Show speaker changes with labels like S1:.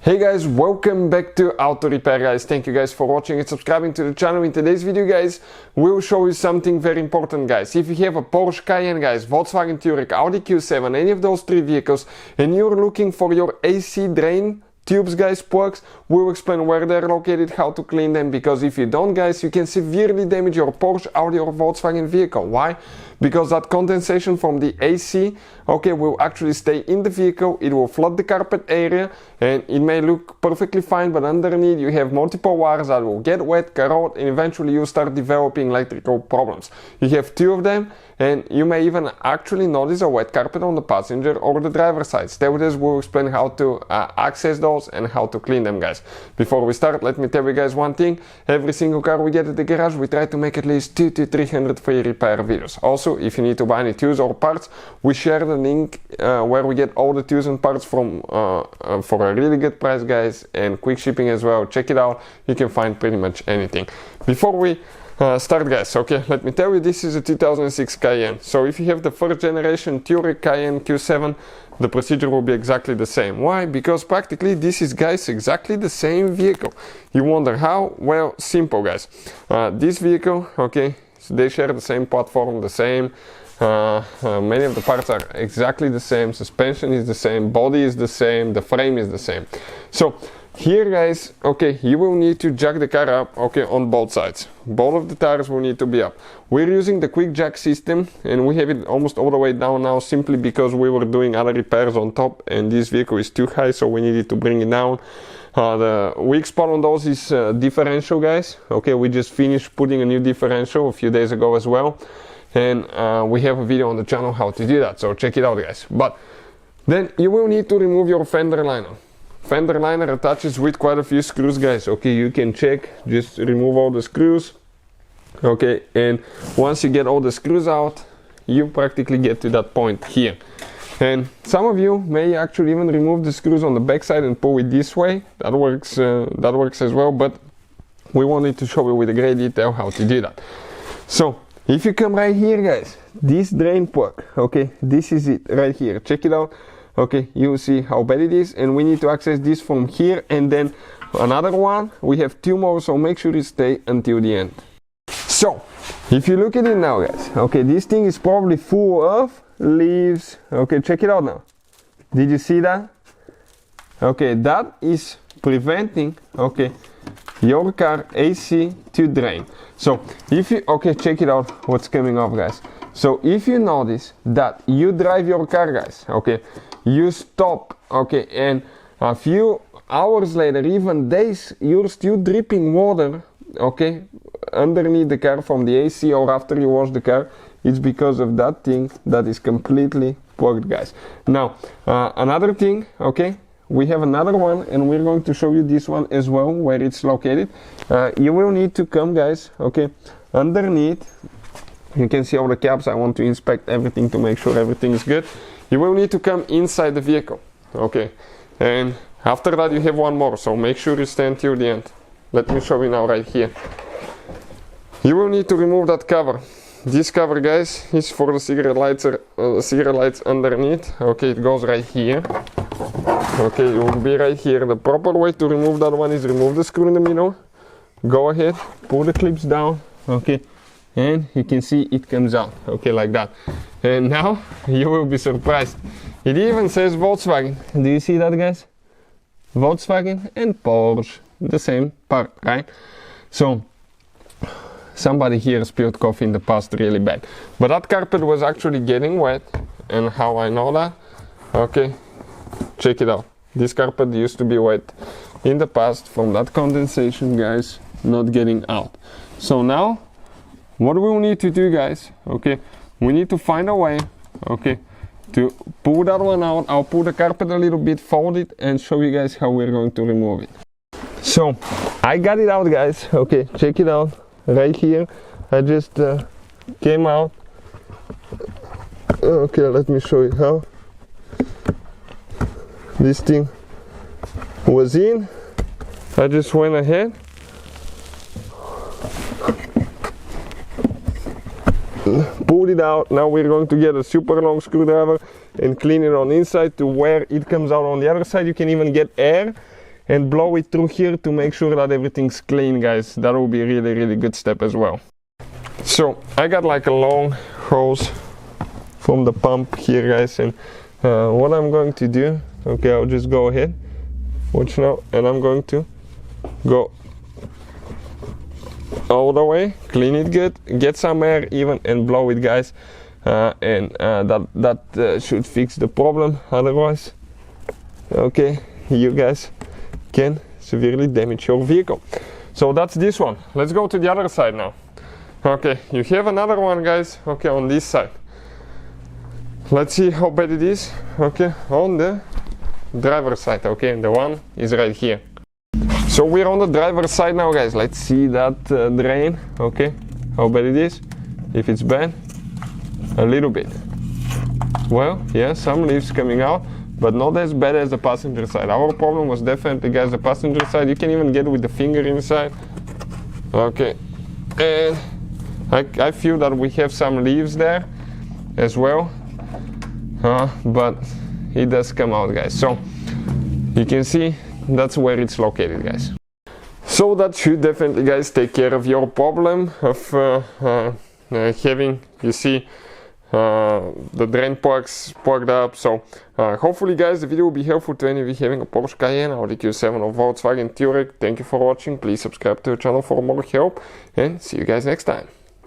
S1: Hey guys, welcome back to Auto Repair guys. Thank you guys for watching and subscribing to the channel. In today's video guys, we will show you something very important guys. If you have a Porsche Cayenne guys, Volkswagen Touareg, Audi Q7, any of those three vehicles, and you're looking for your AC drain tubes guys, plugs, we'll explain where they're located, how to clean them, because if you don't guys, you can severely damage your Porsche, Audi or Volkswagen vehicle. Why? Because that condensation from the AC, okay, will actually stay in the vehicle, it will flood the carpet area, and it may look perfectly fine, but underneath you have multiple wires that will get wet, corrode, and eventually you start developing electrical problems. You have two of them, and you may even actually notice a wet carpet on the passenger or the driver's side. Stay with us, we'll explain how to access those and how to clean them guys. Before we start, let me tell you guys one thing. Every single car we get at the garage, we try to make at least 200 to 300 free repair videos. Also, if you need to buy any tools or parts, we share the link where we get all the tools and parts from for a really good price guys, and quick shipping as well. Check it out, you can find pretty much anything. Before we start guys, okay, let me tell you, this is a 2006 Cayenne. So if you have the first generation Touareg Cayenne Q7, the procedure will be exactly the same. Why? Because practically this is guys exactly the same vehicle. You wonder how? Well, simple guys. This vehicle, okay, so they share the same platform, the same, many of the parts are exactly the same, suspension is the same, body is the same, the frame is the same. So here guys, okay, you will need to jack the car up, okay, on both sides. Both of the tires will need to be up. We're using the quick jack system, and we have it almost all the way down now, simply because we were doing other repairs on top and this vehicle is too high, so we needed to bring it down. The weak spot on those is differential guys. Okay, we just finished putting a new differential a few days ago as well, and we have a video on the channel how to do that, so check it out guys. But then you will need to remove your fender liner. Fender liner attaches with quite a few screws guys. Okay, you can check, just remove all the screws. Okay, and once you get all the screws out, you practically get to that point here. And some of you may actually even remove the screws on the back side and pull it this way. That works as well, but we wanted to show you with a great detail how to do that. So if you come right here guys, this drain plug, okay, this is it right here, check it out. Okay, you will see how bad it is, and we need to access this from here, and then another one. We have two more, so make sure you stay until the end. So if you look at it now guys, okay, this thing is probably full of leaves. Okay, check it out now. Did you see that? Okay, that is preventing, okay, your car AC to drain. So if you, okay, check it out what's coming off guys. So if you notice that you drive your car guys, okay, you stop, okay, and a few hours later, even days, you're still dripping water, okay, underneath the car from the AC, or after you wash the car, it's because of that thing that is completely plugged guys. Now another thing, okay, we have another one, and we're going to show you this one as well, where it's located. You will need to come guys, okay, underneath. You can see all the caps. I want to inspect everything to make sure everything is good. You will need to come inside the vehicle, okay, and after that you have one more, so make sure you stay until the end. Let me show you now right here. You will need to remove that cover. This cover guys is for the cigarette lights underneath. Okay, it goes right here. Okay, it will be right here. The proper way to remove that one is remove the screw in the middle, go ahead, pull the clips down, okay, and you can see it comes out, okay, like that. And now you will be surprised, it even says Volkswagen. Do you see that guys? Volkswagen and Porsche, the same part, right? So somebody here spilled coffee in the past really bad, but that carpet was actually getting wet. And how I know that? Okay, check it out. This carpet used to be wet in the past from that condensation guys not getting out. So now what we will need to do guys, okay, we need to find a way, okay, to pull that one out. I'll pull the carpet a little bit, fold it, and show you guys how we're going to remove it. So I got it out guys, okay, check it out right here. I just came out. Okay, let me show you how. This thing was in. I just went ahead, pulled it out. Now we're going to get a super long screwdriver and clean it on inside to where it comes out on the other side. You can even get air and blow it through here to make sure that everything's clean, guys. That will be a really good step as well. So I got like a long hose from the pump here, guys, and what I'm going to do, okay, I'll just go ahead, watch now, and I'm going to go all the way, clean it good, get some air even, and blow it, guys, and that should fix the problem. Otherwise, okay, you guys can severely damage your vehicle. So that's this one. Let's go to the other side now. Okay, you have another one, guys, okay, on this side. Let's see how bad it is. Okay, on the driver's side, okay, and the one is right here. So we're on the driver's side now, guys. Let's see that drain, okay, how bad it is. If it's bad, a little bit. Well, yeah, some leaves coming out, but not as bad as the passenger side. Our problem was definitely, guys, the passenger side. You can even get with the finger inside. Okay, and I feel that we have some leaves there as well, but it does come out, guys. So you can see that's where it's located, guys. So that should definitely, guys, take care of your problem of having, you see, the drain plugs plugged up. So hopefully, guys, the video will be helpful to any of you having a Porsche Cayenne, Audi Q7 or Volkswagen Touareg. Thank you for watching. Please subscribe to the channel for more help, and see you guys next time.